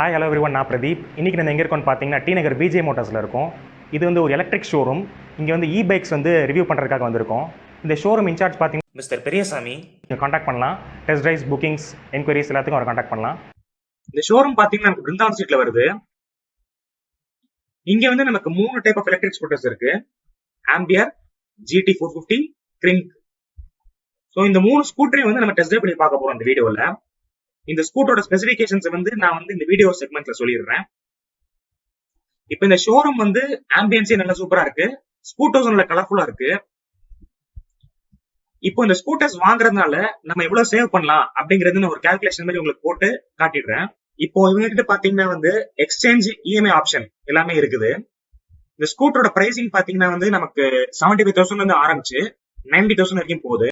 Hi hello everyone, நான் பிரதீப். இன்றைக்கி நம்ம எங்கே இருக்கோம்னு பார்த்தீங்கன்னா டி நகர் பிஜே மோட்டார்ஸில் இருக்கும். இது வந்து ஒரு எலக்ட்ரிக் ஷோரூம். இங்கே வந்து பைக்ஸ் வந்து ரிவ்யூ பண்ணுறதுக்காக வந்திருக்கோம். இந்த ஷோரூம் இன்சார்ஜ் பார்த்தீங்கன்னா மிஸ்டர் பெரியசாமி. நீங்கள் காண்டாக்ட் பண்ணலாம். டெஸ்ட் ட்ரைவ்ஸ், புக்கிங்ஸ், என்கொயரிஸ் எல்லாத்துக்கும் அவரை காண்டாக்ட் பண்ணலாம். இந்த ஷோரூம் பார்த்தீங்கன்னா நமக்கு பிருந்தாவன் ஸ்ட்ரீட்ல வருது. இங்கே வந்து நமக்கு 3 டைப் ஆஃப் எலக்ட்ரிக் ஸ்கூட்டர்ஸ் இருக்கு. Ampere, GT 450, கிரிங்க். ஸோ இந்த 3 ஸ்கூட்டரையும் வந்து நம்ம டெஸ்ட் ட்ரைவ் பண்ணி பார்க்க போகிறோம் இந்த வீடியோவில். இந்த ஸ்கூட்டரோட ஸ்பெசிபிகேஷன்ஸ் வந்து நான் வந்து இந்த வீடியோ செக்மெண்ட்ல சொல்லிடுறேன். இப்போ இந்த ஷோரூம் வந்து ஆம்பியன்ஸே நல்லா சூப்பரா இருக்கு. ஸ்கூட்டர்ஸ் நல்ல கலர்ஃபுல்லா இருக்கு. இப்போ இந்த ஸ்கூட்டர்ஸ் வாங்குறதுனால நம்ம எவ்வளவு சேவ் பண்ணலாம் அப்படிங்கறது நான் ஒரு கால்குலேஷன் மாதிரி உங்களுக்கு போட்டு காட்டிடுறேன். இப்போ இவங்க கிட்ட பாத்தீங்கன்னா வந்து எக்ஸ்சேஞ்ச், EMI ஆப்ஷன் எல்லாமே இருக்குது. இந்த ஸ்கூட்டரோட பிரைசிங் பாத்தீங்கன்னா வந்து நமக்கு 75,000 இருந்து ஆரம்பிச்சு 90,000 வரைக்கும் போகுது.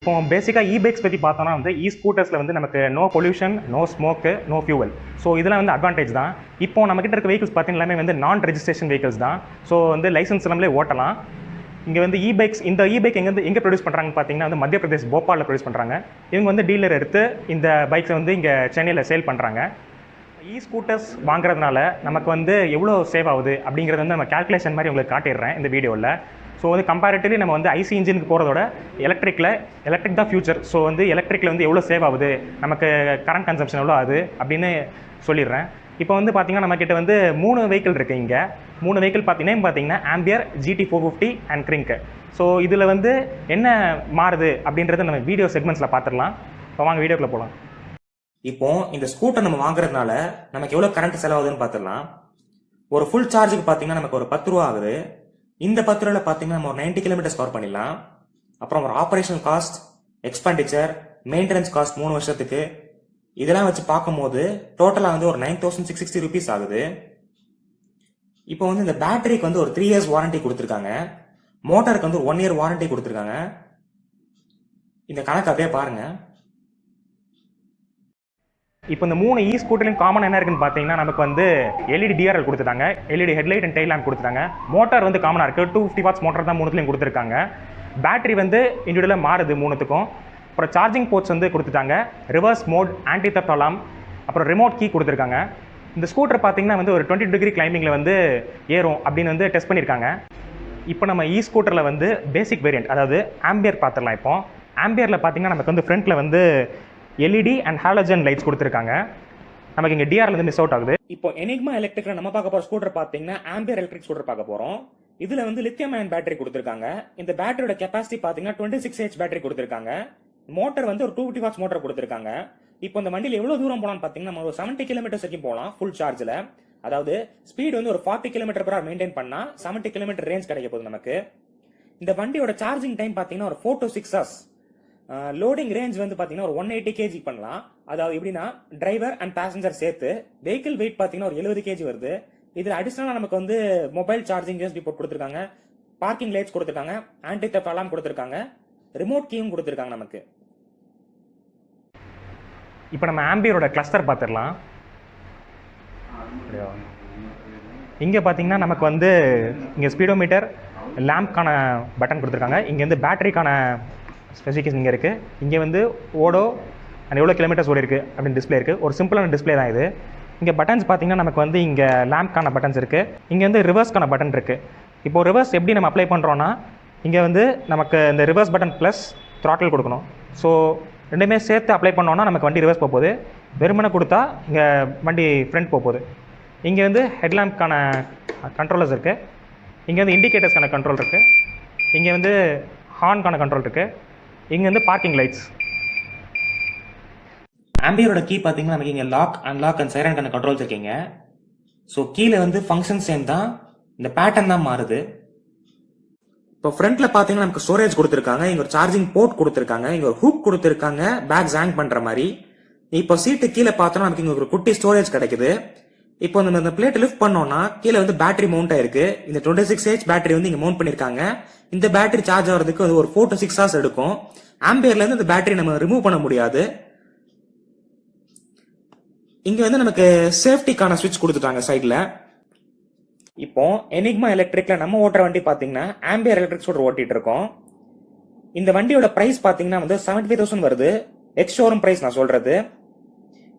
இப்போ பேசிக்காக பைக்ஸ் பற்றி பார்த்தோம்னா வந்து ஸ்கூட்டர்ஸில் வந்து நமக்கு no pollution, no smoke, no fuel. So இதெல்லாம் வந்து அட்வான்டேஜ் தான். இப்போ நம்மகிட்ட இருக்க வெஹிக்கிள்ஸ் பார்த்தீங்கன்னா எல்லாமே வந்து நான் ரெஜிஸ்ட்ரேஷன் வெஹிக்கிள்ஸ் தான். ஸோ வந்து லைசன்ஸ் நம்மளே ஓட்டலாம். இங்கே வந்து பைக்ஸ், இந்த பைக் எங்கே ப்ரொடியூஸ் பண்ணுறாங்கன்னு பார்த்தீங்கன்னா வந்து மத்திய பிரதேஷ் போபாலில் ப்ரொடியூஸ் பண்ணுறாங்க. இவங்க வந்து டீலர் எடுத்து இந்த பைக்ஸை வந்து இங்கே சென்னையில் சேல் பண்ணுறாங்க. ஸ்கூட்டர்ஸ் வாங்குறதுனால நமக்கு வந்து எவ்வளோ சேவ் ஆகுது அப்படிங்கிறது வந்து நம்ம கால்குலேஷன் மாதிரி உங்களுக்கு காட்டிடுறேன் இந்த வீடியோவில். ஸோ வந்து கம்பேரிட்டிவ்லி நம்ம வந்து ஐசி இன்ஜினுக்கு போகிறதோட எலக்ட்ரிக் தான் ஃபியூச்சர். ஸோ வந்து எலக்ட்ரிக்கில் வந்து எவ்வளோ சேவ் ஆகுது, நமக்கு கரண்ட் கன்சம்ஷன் எவ்வளோ ஆகுது அப்படின்னு சொல்லிடுறேன். இப்போ வந்து பார்த்தீங்கன்னா நம்மக்கிட்ட வந்து 3 வெஹிக்கிள் இருக்குது. இங்கே 3 வெஹிக்கிள் பார்த்தீங்கன்னா ஆம்பியர், GT 450 அண்ட் கிரிங்க். ஸோ இதில் வந்து என்ன மாறுது அப்படின்றத நம்ம வீடியோ செக்மெண்ட்ஸில் பார்த்துடலாம். இப்போ வாங்க வீடியோக்குள்ளே போகலாம். இப்போ இந்த ஸ்கூட்டர் நம்ம வாங்குறதுனால நமக்கு எவ்வளோ கரண்ட் செலவாகுதுன்னு பார்த்துடலாம். ஒரு ஃபுல் சார்ஜுக்கு பார்த்தீங்கன்னா நமக்கு ஒரு 10 ரூபா ஆகுது. இந்த 10 ரூபாயில் பார்த்தீங்கன்னா நம்ம ஒரு 90 கிலோமீட்டர்ஸ் கவர் பண்ணிடலாம். அப்புறம் ஒரு operational cost, expenditure, maintenance cost 3 வருஷத்துக்கு, இதெல்லாம் வச்சு பார்க்கும்போது டோட்டலாக வந்து ஒரு 9,660 rupees ஆகுது. இப்போ வந்து இந்த பேட்டரிக்கு வந்து ஒரு 3 years வாரண்டி கொடுத்துருக்காங்க. மோட்டாருக்கு வந்து ஒரு 1 year வாரண்டி கொடுத்துருக்காங்க. இந்த கணக்கு அப்படியே பாருங்க. இப்போ இந்த 3 ஸ்கூட்டர்லையும் காமன் என்ன இருக்குன்னு பார்த்தீங்கன்னா நமக்கு வந்து LED DRL கொடுத்துட்டாங்க, LED headlight and tail lamp கொடுத்துட்டாங்க. மோட்டார் வந்து காமனாக இருக்குது, 250 watts மோட்டார் தான் 3த்துலையும் கொடுத்துருக்காங்க. பேட்டரி வந்து இண்டிவிஜுவலாக மாறுது 3த்துக்கும். அப்புறம் சார்ஜிங் போர்ட்ஸ் வந்து கொடுத்துட்டாங்க, reverse mode, anti theft alarm, அப்புறம் ரிமோட் கீ கொடுத்துருக்காங்க. இந்த ஸ்கூட்டர் பார்த்தீங்கன்னா வந்து ஒரு 20 degree கிளைம்பிங்கில் வந்து ஏறும் அப்படின்னு வந்து டெஸ்ட் பண்ணியிருக்காங்க. இப்போ நம்ம ஸ்கூட்டரில் வந்து பேசிக் வேரியன்ட், அதாவது ஆம்பியர் பார்த்துடலாம். இப்போ ஆம்பியரில் பார்த்தீங்கன்னா நமக்கு வந்து ஃப்ரண்ட்டில் வந்து LED அண்ட் ஹாலஜன் லைட்ஸ் கொடுத்துருக்காங்க. நமக்கு இங்கே DRL வந்து மிஸ் அவுட் ஆகுது. இப்போ எனிக்மா எலக்ட்ரிக்ல நம்ம பார்க்க போகிற ஸ்கூட்டர் பார்த்தீங்கன்னா ஆம்பியர் எலக்ட்ரிக் ஸ்கூட்டர் பார்க்க போகிறோம். இதில் வந்து லித்தியம் அயன் பேட்டரி கொடுத்துருக்காங்க. இந்த பேட்டரியோட கெப்பாசிட்டி பார்த்தீங்கன்னா 26H பேட்டரி கொடுத்துருக்காங்க. மோட்டர் வந்து ஒரு 250 watts மோட்டர் கொடுத்துருக்காங்க. இப்போ இந்த வண்டியில் எவ்வளோ தூரம் போகலான்னு பார்த்தீங்கன்னா நம்ம ஒரு 70 கிலோமீட்டர்ஸ் வரைக்கும் போகலாம் ஃபுல் சார்ஜில். அதாவது ஸ்பீடு வந்து ஒரு 40 km/h மெயின்டைன் பண்ணால் 70 km ரேஞ்ச் கிடைக்க போகுது நமக்கு. இந்த வண்டியோட சார்ஜிங் டைம் பார்த்தீங்கன்னா ஒரு 4 to 6 hours. லோடிங் ரேஞ்ச் வந்து பார்த்தீங்கன்னா ஒரு 180 kg பண்ணலாம். அதாவது எப்படின்னா டிரைவர் அண்ட் பேசஞ்சர் சேர்த்து வெஹிக்கிள் வெயிட் பார்த்தீங்கன்னா ஒரு 70 kg வருது. இதில் அடிஷனலாக நமக்கு வந்து மொபைல் சார்ஜிங் USB போர்ட் கொடுத்துருக்காங்க, பார்க்கிங் லைட்ஸ் கொடுத்துருக்காங்க, ஆன்டி தெஃப்ட் அலார்ம் கொடுத்துருக்காங்க, ரிமோட் கீயும் கொடுத்துருக்காங்க நமக்கு. இப்போ நம்ம ஆம்பியரோட கிளஸ்டர் பார்த்துடலாம். இங்கே பார்த்தீங்கன்னா நமக்கு வந்து இங்கே ஸ்பீடோமீட்டர், லேம்ப்கான பட்டன் கொடுத்துருக்காங்க. இங்கே வந்து பேட்டரிக்கான ஸ்பெசிஃபிகேஷன் இங்கே இருக்குது. இங்கே வந்து ஓடோ அண்ட் எவ்வளோ கிலோமீட்டர்ஸ் ஓடி இருக்குது அப்படின்னு டிஸ்பிளே இருக்குது. ஒரு சிம்பிளான டிஸ்பிளே தான் இது. இங்கே பட்டன்ஸ் பார்த்தீங்கன்னா நமக்கு வந்து இங்கே லேம்ப்கான பட்டன்ஸ் இருக்குது. இங்கே வந்து ரிவர்ஸ்க்கான பட்டன் இருக்குது. இப்போது ரிவர்ஸ் எப்படி நம்ம அப்ளை பண்ணுறோன்னா இங்கே வந்து நமக்கு இந்த ரிவர்ஸ் பட்டன் ப்ளஸ் த்ராட்டில் கொடுக்கணும். ஸோ ரெண்டுமே சேர்த்து அப்ளை பண்ணோன்னா நமக்கு வண்டி ரிவர்ஸ் போகுது. வெறுமனை கொடுத்தா இங்கே வண்டி ஃப்ரண்ட் போகுது. இங்கே வந்து ஹெட்லாம்ப்கான கண்ட்ரோலர்ஸ் இருக்குது. இங்கே வந்து இண்டிகேட்டர்ஸ்க்கான கண்ட்ரோல் இருக்குது. இங்கே வந்து ஹார்ன்கான கண்ட்ரோல் இருக்குது. இங்கே வந்து பார்க்கிங் லைட்ஸ். ஆம்பியரோட கீ பார்த்தீங்கன்னா நமக்கு இங்கே லாக், அன்லாக் அண்ட் சைலண்ட்கான கண்ட்ரோல்ஸ் இருக்கீங்க. ஸோ கீழே வந்து ஃபங்க்ஷன் சேம் தான், இந்த பேட்டர்ன் தான் மாறுது. இப்போ ஃப்ரண்ட்ல பார்த்தீங்கன்னா நமக்கு ஸ்டோரேஜ் கொடுத்துருக்காங்க. இங்கே ஒரு சார்ஜிங் போர்ட் கொடுத்துருக்காங்க, இங்கே ஒரு ஹூக் கொடுத்துருக்காங்க பேக் ஹேங் பண்ணுற மாதிரி. இப்போ சீட்டு கீழே பார்த்தோன்னா நமக்கு இங்கே ஒரு குட்டி ஸ்டோரேஜ் கிடைக்குது. இப்போ நம்ம இந்த பிளேட் லிஃப்ட் பண்ணோம்னா கீழே வந்து பேட்டரி மவுண்ட் ஆயிருக்கு. இந்த 26H பேட்டரி வந்து இங்கே மவுண்ட் பண்ணியிருக்காங்க. இந்த பேட்டரி சார்ஜ் ஆகிறதுக்கு ஒரு 4 to 6 hours எடுக்கும். ஆம்பியர்ல இருந்து இந்த பேட்டரி நம்ம ரிமூவ் பண்ண முடியாது. இங்க வந்து நமக்கு சேஃப்டிக்கான ஸ்விட்ச் கொடுத்துட்டாங்க சைட்ல. இப்போ எனிக்மா எலக்ட்ரிக்ல நம்ம ஓட்டுற வண்டி பாத்தீங்கன்னா ஆம்பியர் எலக்ட்ரிக் ஸ்கூட்டர் ஓட்டிட்டு இருக்கோம். இந்த வண்டியோட பிரைஸ் பாத்தீங்கன்னா வந்து 75,000 வருது. எக்ஸ் ஷோரூம் பிரைஸ் நான் சொல்றது.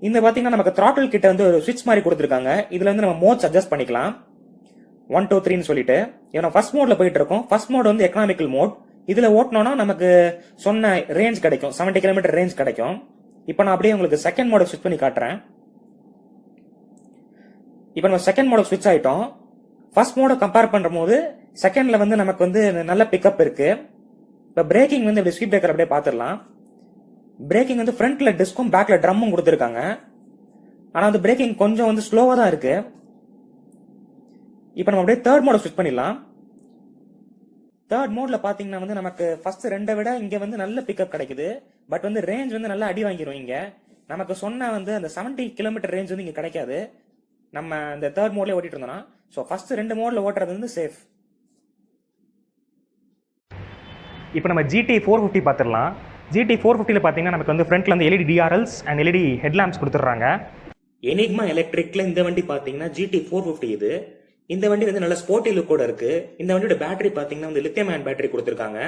இந்த பாத்தீங்கன்னா நமக்கு throttle கிட்ட வந்து ஒரு ஸ்விட்ச் மாதிரி கொடுத்துருக்காங்க. இதுல வந்து நம்ம மோட்ஸ் அட்ஜஸ்ட் பண்ணிக்கலாம். 1 2 3ன்னு சொல்லிட்டு இவன் ஃபர்ஸ்ட் மோட்ல போயிட்டு இருக்கோம். ஃபர்ஸ்ட் மோட் வந்து எக்கனாமிக்கல் மோட். இதுல ஓட்டணும்னா நமக்கு சொன்ன ரேஞ்ச் கிடைக்கும், 70 கிலோமீட்டர் ரேஞ்ச் கிடைக்கும். இப்போ நான் அப்படியே உங்களுக்கு செகண்ட் மோட ஸ்விட்ச் பண்ணி காட்டுறேன். இப்போ நம்ம செகண்ட் மோட ஸ்விட்ச் ஆயிட்டோம். ஃபர்ஸ்ட் மோட கம்பேர் பண்ணும்போது செகண்ட்ல வந்து நமக்கு வந்து நல்ல பிக்கப் இருக்கு. இப்போ பிரேக்கிங் வந்து இப்படி ஸ்பீட் பிரேக்கர் அப்படியே பார்த்துடலாம். பிரேக்கிங் வந்து ஃப்ரண்ட்ல டிஸ்கும் பேக்ல ட்ரம்மும் கொடுத்துருக்காங்க. ஆனா அந்த பிரேக்கிங் கொஞ்சம் வந்து ஸ்லோவா தான் இருக்கு. இப்போ நம்ம அப்படியே தேர்ட் மோட ஸ்விட்ச் பண்ணிடலாம். தேர்ட் மோட்ல பாத்தீங்கன்னா வந்து நமக்கு ஃபர்ஸ்ட் ரெண்டை விட இங்க வந்து நல்ல பிக்கப் கிடைக்குது. பட் வந்து ரேஞ்ச் வந்து நல்லா அடி வாங்கிரும். இங்க நமக்கு சொன்ன வந்து அந்த 70 கிலோமீட்டர் ரேஞ்ச் வந்து இங்க கிடைக்காது நம்ம இந்த தேர்ட் மோட்ல ஓட்டிட்டு இருந்தோம்னா. ஸோ ஃபர்ஸ்ட் ரெண்டு மோட்ல ஓட்டுறது வந்து சேஃப். இப்போ நம்ம GT 450 பார்த்துடலாம். GT 450ல பார்த்தீங்கன்னா நமக்கு வந்து ஃப்ரண்ட்ல வந்து LED DRLs and LED headlamps கொடுத்துட்றாங்க. எனிக்மா எலக்ட்ரிக்ல இந்த வண்டி பார்த்தீங்கன்னா GT 450 இது. இந்த வண்டி வந்து நல்ல ஸ்போர்ட்டி லுக்கோட இருக்கு. இந்த வண்டியோட பேட்டரி பார்த்தீங்கன்னா வந்து லித்தியம் அயன் பேட்டரி கொடுத்துருக்காங்க.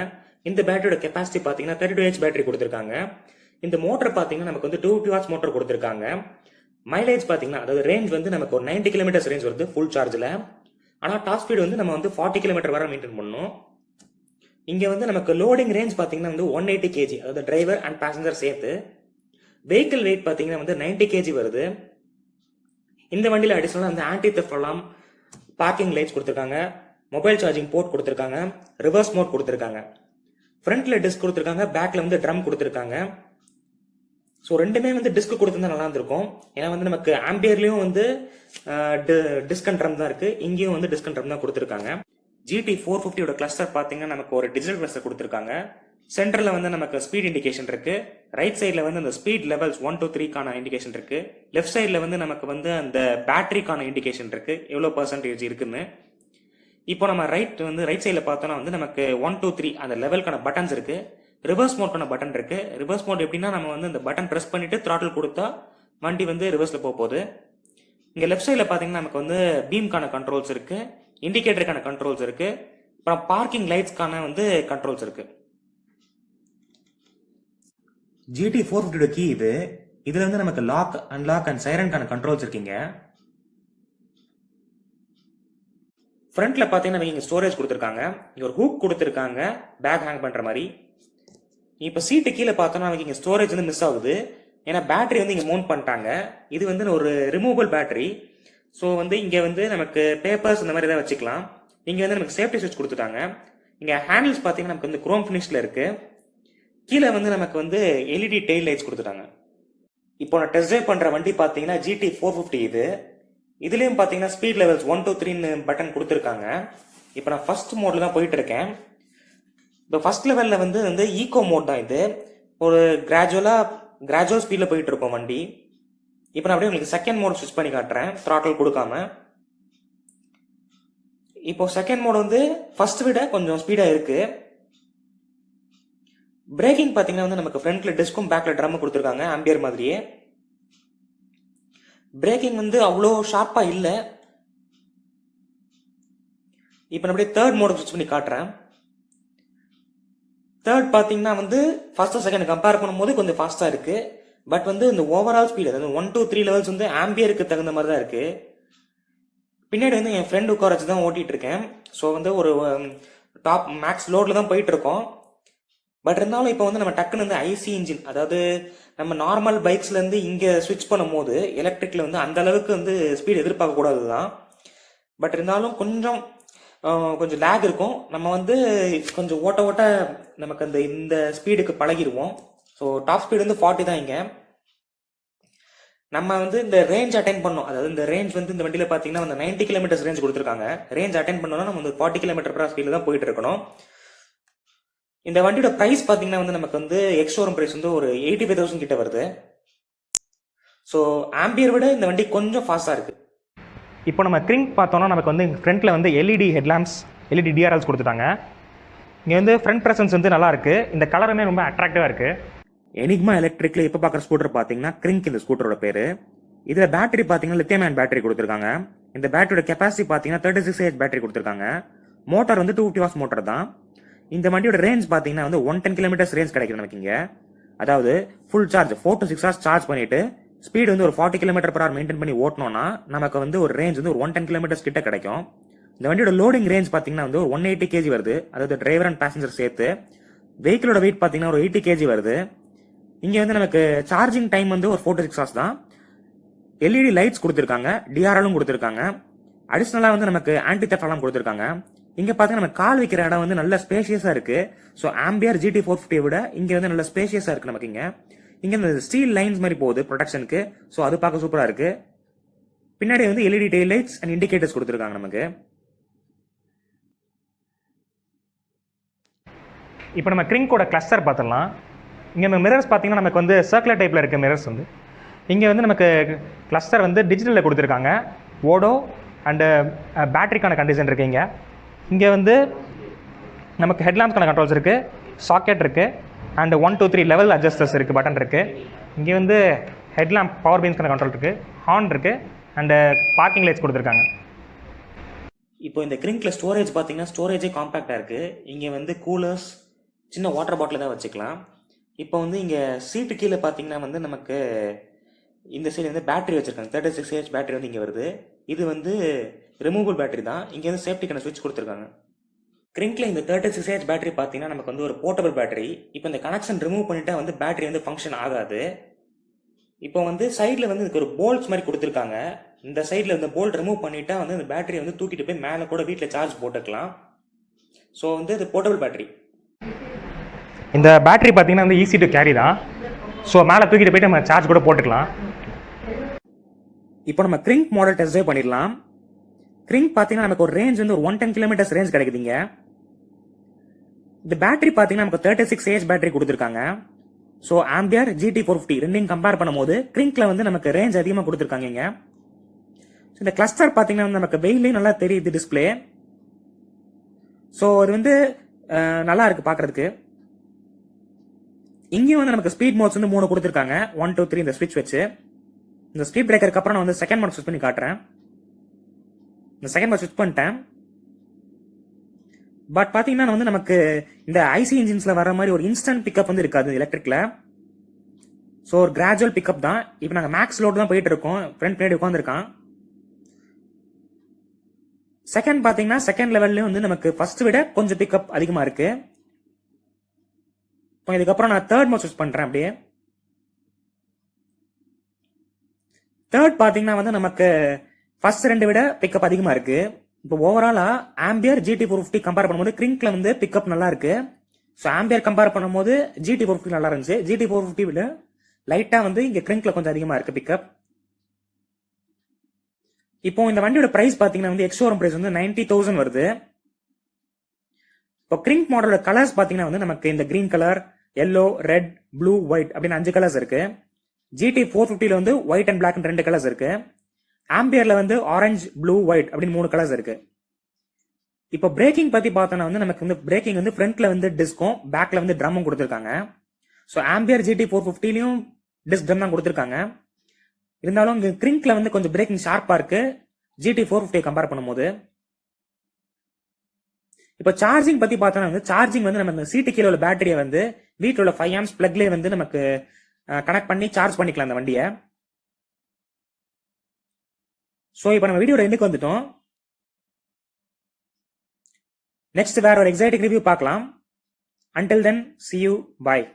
இந்த பேட்டரியோட கெப்பாசிட்டி பார்த்தீங்கன்னா 32H பேட்டரி கொடுத்துருக்காங்க. இந்த மோட்டர் பார்த்தீங்கன்னா நமக்கு வந்து 250 வாட்ஸ் மோட்டர் கொடுத்துருக்காங்க. மைலேஜ் பார்த்தீங்கன்னா அதாவது ரேஞ்ச் வந்து நமக்கு ஒரு 90 கிலோமீட்டர்ஸ் ரேஞ்ச் வருது ஃபுல் சார்ஜில். ஆனால் டாப் ஸ்பீடு வந்து நம்ம வந்து 40 கிலோமீட்டர் வரை மெயின்டைன் பண்ணணும். இங்கே வந்து நமக்கு லோடிங் ரேஞ்ச் பார்த்தீங்கன்னா வந்து 180 kg, அதாவது டிரைவர் அண்ட் பேசஞ்சர் சேர்த்து. வெஹிக்கிள் வெயிட் பார்த்தீங்கன்னா வந்து 90 kg வருது. இந்த வண்டியில் அடிஷனலாக வந்து anti theft alarm, parking lights கொடுத்துருக்காங்க, மொபைல் சார்ஜிங் போர்ட் கொடுத்துருக்காங்க, ரிவர்ஸ் மோட் கொடுத்துருக்காங்க, ஃப்ரண்ட்ல டிஸ்க் கொடுத்துருக்காங்க, பேக்ல வந்து ட்ரம் கொடுத்துருக்காங்க. ஸோ ரெண்டுமே வந்து டிஸ்க் கொடுத்துருந்தா நல்லா இருந்திருக்கும். ஏன்னா வந்து நமக்கு ஆம்பியர்லயும் வந்து டிஸ்க் அண்ட் ட்ரம் தான் இருக்கு, இங்கேயும் வந்து டிஸ்க் அண்ட் ட்ரம் தான் கொடுத்துருக்காங்க. GT 450யோட கிளஸ்டர் பார்த்தீங்கன்னா நமக்கு ஒரு டிஜிட்டல் கிளஸ்டர் கொடுத்துருக்காங்க. சென்டர்ல வந்து நமக்கு ஸ்பீட் இண்டிகேஷன் இருக்கு. ரைட் சைட்ல வந்து அந்த ஸ்பீட் லெவல்ஸ் 1 to 3க்கான இண்டிகேஷன் இருக்கு. லெஃப்ட் சைட்ல வந்து நமக்கு வந்து அந்த பேட்டரிக்கான இண்டிகேஷன் இருக்கு, எவ்வளோ பர்சன்டேஜ் இருக்குன்னு. இப்போ நம்ம ரைட் சைட்ல பார்த்தோம்னா வந்து நமக்கு 1 to 3 அந்த லெவலுக்கான பட்டன்ஸ் இருக்கு. ரிவர்ஸ் மோட்கான பட்டன் இருக்கு. ரிவர்ஸ் மோட் எப்படின்னா நம்ம வந்து அந்த பட்டன் பிரஸ் பண்ணிட்டு த்ராட்டில் கொடுத்தா வண்டி வந்து ரிவர்ஸ்ல போகுது. இங்க லெஃப்ட் சைட்ல பாத்தீங்கன்னா நமக்கு வந்து பீம்கான கண்ட்ரோல்ஸ் இருக்கு, இண்டிகேட்டருக்கான கண்ட்ரோல்ஸ் இருக்கு, அப்புறம் பார்க்கிங் லைட்ஸ்க்கான வந்து கண்ட்ரோல்ஸ் இருக்கு. GT 450 கீ இது. இதுல வந்து நமக்கு லாக், அன்லாக் அண்ட் சைரன்கான கண்ட்ரோல்ஸ் இருக்கீங்க. ஃப்ரண்ட்ல பாத்தீங்கன்னா இங்க ஸ்டோரேஜ் கொடுத்துருக்காங்க. இங்க ஒரு ஹூக் கொடுத்துருக்காங்க பேக் ஹேங் பண்ற மாதிரி. இப்போ சீட்டு கீழே பார்த்தோம்னா இங்க ஸ்டோரேஜ் வந்து மிஸ் ஆகுது. ஏன்னா பேட்டரி வந்து இங்க மவுண்ட் பண்ணிட்டாங்க. இது வந்து ஒரு ரிமூவபிள் பேட்டரி. ஸோ வந்து இங்க வந்து நமக்கு பேப்பர்ஸ் இந்த மாதிரி தான் வச்சுக்கலாம். இங்க வந்து நமக்கு சேஃப்டி சுவிட்ச் கொடுத்துட்டாங்க. இங்க ஹேண்டில்ஸ் பாத்தீங்கன்னா நமக்கு வந்து குரோம் ஃபினிஷ்ல இருக்கு. கீழே வந்து நமக்கு வந்து LED டெயில் லைட்ஸ் கொடுத்துட்டாங்க. இப்போ நான் டெஸ்ட் ட்ரைவ் பண்ற வண்டி பாத்தீங்கன்னா GT 450 இது. இதுலயும் பாத்தீங்கன்னா ஸ்பீட் லெவல்ஸ் 1 to 3ன்னு பட்டன் கொடுத்துருக்காங்க. இப்போ நான் ஃபர்ஸ்ட் மோட்ல தான் போயிட்டு இருக்கேன். இப்போ ஃபர்ஸ்ட் லெவல்ல வந்து ஈகோ மோட் தான் இது. ஒரு கிராஜுவல் ஸ்பீட்ல போயிட்டு இருக்கோம் வண்டி. இப்போ நான் அப்படியே உங்களுக்கு செகண்ட் மோட் ஸ்விட்ச் பண்ணி காட்டுறேன், த்ராட்டில் கொடுக்காம. இப்போ செகண்ட் மோட் வந்து ஃபர்ஸ்ட் விட கொஞ்சம் ஸ்பீடா இருக்கு. பிரேக்கிங் பாத்தீங்கன்னா வந்து நமக்கு ஃப்ரண்ட்ல டிஸ்கும் பேக்ல ட்ரம் கொடுத்துருக்காங்க ஆம்பியர் மாதிரியே. பிரேக்கிங் வந்து அவ்வளோ ஷார்ப்பா இல்ல. இப்போ நான் அப்படியே தேர்ட் மோட் ஸ்விட்ச் பண்ணி காட்டுறேன். தேர்ட் பாத்தீங்கன்னா வந்து ஃபர்ஸ்ட் செகண்ட் கம்பேர் பண்ணும்போது கொஞ்சம் ஃபாஸ்டா இருக்கு. பட் வந்து இந்த ஓவரால் ஸ்பீட் அதாவது 1 to 3 லெவல்ஸ் வந்து ஆம்பியருக்கு தகுந்த மாதிரி தான் இருக்கு. பின்னாடி வந்து என் ஃப்ரெண்ட் உட்கார வச்சு தான் ஓட்டிட்டு இருக்கேன். ஸோ வந்து ஒரு டாப் மேக்ஸ் லோட்ல தான் போயிட்டு இருக்கோம். பட் இருந்தாலும் இப்போ வந்து நம்ம டக்குன்னு வந்து ஐசி இன்ஜின், அதாவது நம்ம நார்மல் பைக்ஸ்ல இருந்து இங்க ஸ்விட்ச் பண்ணும்போது எலக்ட்ரிக்ல வந்து அந்த அளவுக்கு வந்து ஸ்பீட் எதிர்பார்க்க கூடாது தான். பட் இருந்தாலும் கொஞ்சம் லேக் இருக்கும். நம்ம வந்து கொஞ்சம் ஓட்ட நமக்கு இந்த ஸ்பீடுக்கு பழகிடுவோம். ஸோ டாப் ஸ்பீடு வந்து 40 தான். இங்க நம்ம வந்து இந்த ரேஞ்ச் அட்டைன் பண்ணோம். அதாவது இந்த ரேஞ்ச் வந்து இந்த வண்டியில பாத்தீங்கன்னா வந்து 90 கிலோமீட்டர்ஸ் ரேஞ்ச் கொடுத்துருக்காங்க. ரேஞ்ச் அட்டைன் பண்ணோம்னா நம்ம வந்து 40 கிலோமீட்டர் பர் ஸ்பீட்ல தான் போயிட்டு இருக்கணும். இந்த வண்டியோட பிரைஸ் பாத்தீங்கன்னா வந்து நமக்கு வந்து எக்ஸ்ஷோரூம் பிரைஸ் வந்து ஒரு 85,000 கிட்ட வருது. ஸோ ஆம்பியர் விட இந்த வண்டி கொஞ்சம் ஃபாஸ்டா இருக்கு. இப்போ நம்ம கிரிங்க் பார்த்தோம்னா நமக்கு வந்து ஃப்ரண்ட்ல வந்து LED ஹெட்லாம்ப்ஸ், LED DRLs கொடுத்துட்டாங்க. இங்கே வந்து ஃப்ரண்ட் ப்ரெசன்ஸ் வந்து நல்லா இருக்கு. இந்த கலருமே ரொம்ப அட்ராக்டிவா இருக்கு. எனிக்மா எலக்ட்ரிக்ல இப்போ பார்க்குற ஸ்கூட்டர் பார்த்தீங்கன்னா கிரிங்க் இந்த ஸ்கூட்டரோட பேரு. இதில் பேட்டரி பார்த்தீங்கன்னா லித்தியம் அயன் பேட்டரி கொடுத்துருக்காங்க. இந்த பேட்டரியோட கெப்பாசிட்டி பார்த்தீங்கன்னா 36H பேட்டரி கொடுத்துருக்காங்க. மோட்டார் வந்து 250 வாட்ஸ் மோட்டர் தான். இந்த வண்டியோட ரேஞ்ச் பார்த்தீங்கன்னா வந்து 110 கிலோமீட்டர்ஸ் ரேஞ்ச் கிடைக்கும் நமக்கு இங்கே. அதாவது full charge 4 to 6 hours charge பண்ணிட்டு ஸ்பீடு வந்து ஒரு 40 km/h மெயின்டைன் பண்ணி ஓட்டணும்னா நமக்கு வந்து ஒரு ரேஞ்ச் வந்து ஒரு 110 km கிட்ட கிடைக்கும். இந்த வண்டியோட லோடிங் ரேஞ்ச் பார்த்தீங்கன்னா வந்து ஒரு 180 kg வருது. அதாவது டிரைவர் அண்ட் பேசஞ்சர் சேர்த்து. வெஹிக்கிளோட வெயிட் பார்த்தீங்கன்னா ஒரு 80 kg வருது. இங்கே வந்து நமக்கு சார்ஜிங் டைம் வந்து ஒரு 4 to 6 hours தான். எல்இடி லைட்ஸ் கொடுத்துருக்காங்க, டிஆர்எலும் கொடுத்துருக்காங்க. அடிஷனலாக வந்து நமக்கு ஆன்டி தெஃப்ட் அலாம் கொடுத்துருக்காங்க. இங்கே பார்த்தீங்கன்னா நம்ம கால் வைக்கிற இடம் வந்து நல்ல ஸ்பேஷியஸாக இருக்கு. ஸோ ஆம்பியர் GT450 விட இங்கே வந்து நல்ல ஸ்பேஷியஸாக இருக்கு நமக்கு. இங்கே இந்த ஸ்டீல் லைன்ஸ் மாதிரி போகுது ப்ரொடெக்ஷனுக்கு. ஸோ அது பார்க்க சூப்பராக இருக்கு. பின்னாடி வந்து LED tail lights and indicators கொடுத்துருக்காங்க நமக்கு. இப்போ நம்ம கிரிங்கோட கிளஸ்டர் பார்த்துடலாம். இங்கே நம்ம மிரர்ஸ் பார்த்தீங்கன்னா நமக்கு வந்து சர்க்குலர் டைப்பில் இருக்க மிரர்ஸ் வந்து இங்கே வந்து நமக்கு கிளஸ்டர் வந்து டிஜிட்டலில் கொடுத்துருக்காங்க. ஓடோ அண்டு பேட்டரிக்கான கண்டிஷன் இருக்குது. இங்கே வந்து நமக்கு ஹெட்லாம்ப்ஸ்க்கான கண்ட்ரோல்ஸ் இருக்குது, சாக்கெட் இருக்குது, அண்டு 1 2 3 லெவல் அட்ஜஸ்டர்ஸ் இருக்குது, பட்டன் இருக்குது. இங்கே வந்து ஹெட்லாம்ப் பவர் பீன்ஸ்க்கான கண்ட்ரோல் இருக்குது, ஹார்ன் இருக்குது, அண்டு பார்க்கிங் லைட்ஸ் கொடுத்துருக்காங்க. இப்போ இந்த கிரிங்கில் ஸ்டோரேஜ் பார்த்தீங்கன்னா ஸ்டோரேஜே காம்பேக்டாக இருக்குது. இங்கே வந்து கூலர்ஸ், சின்ன வாட்டர் பாட்டில் தான் வச்சுக்கலாம். இப்போ வந்து இங்கே சீட்டு கீழே பார்த்தீங்கன்னா வந்து நமக்கு இந்த சைடு வந்து பேட்டரி வச்சுருக்காங்க. 36Ah பேட்டரி வந்து இங்கே வருது. இது வந்து ரிமூவபிள் பேட்டரி தான். இங்கே வந்து சேஃப்டிக்கான ஸ்விட்ச் கொடுத்துருக்காங்க. கிரிங்கில் இந்த 36Ah பேட்டரி பார்த்தீங்கன்னா நமக்கு வந்து ஒரு போர்ட்டபிள் பேட்டரி. இப்போ இந்த கனெக்ஷன் ரிமூவ் பண்ணிட்டா வந்து பேட்டரி வந்து ஃபங்க்ஷன் ஆகாது. இப்போ வந்து சைடில் வந்து இதுக்கு ஒரு போல்ட்ஸ் மாதிரி கொடுத்துருக்காங்க. இந்த சைடில் இந்த போல்ட் ரிமூவ் பண்ணிட்டா வந்து இந்த பேட்டரி வந்து தூக்கிட்டு போய் மேலே கூட வீட்டில் சார்ஜ் போட்டுக்கலாம். ஸோ வந்து இது போர்ட்டபிள் பேட்டரி. இந்த பேட்டரி பார்த்தீங்கன்னா வந்து ஈஸி டு கேரி தான். ஸோ மேலே தூக்கிட்டு போயிட்டு நம்ம சார்ஜ் கூட போட்டுக்கலாம். இப்போ நம்ம கிரிங்க் மாடல் டெஸ்ட் ட்ரைவ் பண்ணிடலாம். கிரிங்க் பார்த்தீங்கன்னா நமக்கு ஒரு ரேஞ்ச் வந்து ஒரு 110 km ரேஞ்ச் கிடைக்குதுங்க. இந்த பேட்டரி பார்த்தீங்கன்னா நமக்கு 36Ah பேட்டரி கொடுத்துருக்காங்க. ஸோ ஆம்பியர் GT450 ரெண்டையும் கம்பேர் பண்ணும்போது கிரிங்க்ல வந்து நமக்கு ரேஞ்ச் அதிகமாக கொடுத்துருக்காங்க. இங்க இந்த கிளஸ்டர் பார்த்தீங்கன்னா வந்து நமக்கு வெயிலையும் நல்லா தெரியுது டிஸ்பிளே. ஸோ அது வந்து நல்லா இருக்கு பார்க்கறதுக்கு. இங்கேயும் வந்து நமக்கு ஸ்பீட் மோட்ஸ் வந்து 3 கொடுத்துருக்காங்க. 1 2 3 இந்த ஸ்விட்ச் வச்சு. இந்த ஸ்பீட் பிரேக்கருக்கு அப்புறம் நான் வந்து செகண்ட் மோட் ஸ்விட்ச் பண்ணி காட்டுறேன். இந்த செகண்ட் மோட் ஸ்விட்ச் பண்ணிட்டேன். பட் பார்த்தீங்கன்னா வந்து நமக்கு இந்த ஐசி இன்ஜின்ஸ்ல வர மாதிரி ஒரு இன்ஸ்டன்ட் பிக்கப் வந்து இருக்காது எலக்ட்ரிக்ல. ஸோ ஒரு கிராஜுவல் பிக்கப் தான். இப்போ நாங்கள் மேக்ஸ் லோடு தான் போயிட்டு இருக்கோம். ஃப்ரெண்ட் பின்னாடி உட்காந்துருக்கான். செகண்ட் பார்த்தீங்கன்னா செகண்ட் லெவல்ல வந்து நமக்கு ஃபர்ஸ்ட் விட கொஞ்சம் பிக்கப் அதிகமாக இருக்கு. இப்போ இதுக்கப்புறம் நான் தேர்ட் மோட் ஸ்விட்ச் பண்றேன். அப்படியே தேர்ட் பார்த்தீங்கன்னா வந்து நமக்கு ஃபர்ஸ்ட் 2 விட பிக்கப் அதிகமாக இருக்கு. இப்போ ஓவராலா ஆம்பியர் GT450 கம்பேர் பண்ணும்போது கிரிங்க்ல வந்து பிக்கப் நல்லா இருக்கு. ஸோ ஆம்பியர் கம்பேர் பண்ணும்போது GT450 நல்லா இருந்துச்சு. GT450 விட லைட்டா வந்து இங்க கிரிங்க்ல கொஞ்சம் அதிகமா இருக்கு பிக்கப். இப்போ இந்த வண்டியோட பிரைஸ் பாத்தீங்கன்னா வந்து எக்ஸ்ஷோரூம் பிரைஸ் வந்து 90,000 வருது. இப்போ கிரிங்க் மாடலோட கலர்ஸ் பாத்தீங்கன்னா வந்து நமக்கு இந்த green colour, yellow, red, blue, white அப்படின்னு 5 கலர்ஸ் இருக்கு. GT450 வந்து ஒயிட் அண்ட் பிளாக் 2 கலர்ஸ் இருக்கு. ஆம்பியர்ல வந்து ஆரஞ்சு, ப்ளூ, ஒயிட் அப்படின்னு 3 கலர்ஸ் இருக்கு. இப்போ பிரேக்கிங் பத்தி பார்த்தோம்னா வந்து நமக்கு வந்து பிரேக்கிங் வந்து ஃப்ரண்ட்ல வந்து டிஸ்கும் பேக்ல வந்து ட்ரம்மும் கொடுத்துருக்காங்க. ஸோ ஆம்பியர் GT450லயும் டிஸ்க் ட்ரம் தான் கொடுத்துருக்காங்க. இருந்தாலும் இங்க கிரிங்க்ல வந்து கொஞ்சம் பிரேக்கிங் ஷார்ப்பா இருக்கு GT450 கம்பேர் பண்ணும்போது. இப்போ சார்ஜிங் பத்தி பார்த்தோம்னா வந்து சார்ஜிங் வந்து நம்ம இந்த சீட்டு கீழே உள்ள பேட்டரியை வந்து வீட்டில் உள்ள 5 amps பிளக்லேயே வந்து நமக்கு கனெக்ட் பண்ணி சார்ஜ் பண்ணிக்கலாம் அந்த வண்டியை. ஸோ இப்போ நம்ம வீடியோட எண்டுக்கு வந்துட்டோம். நெக்ஸ்ட் வேற ஒரு எக்ஸைட்டிங் ரிவ்யூ பார்க்கலாம். Until then, see you. Bye.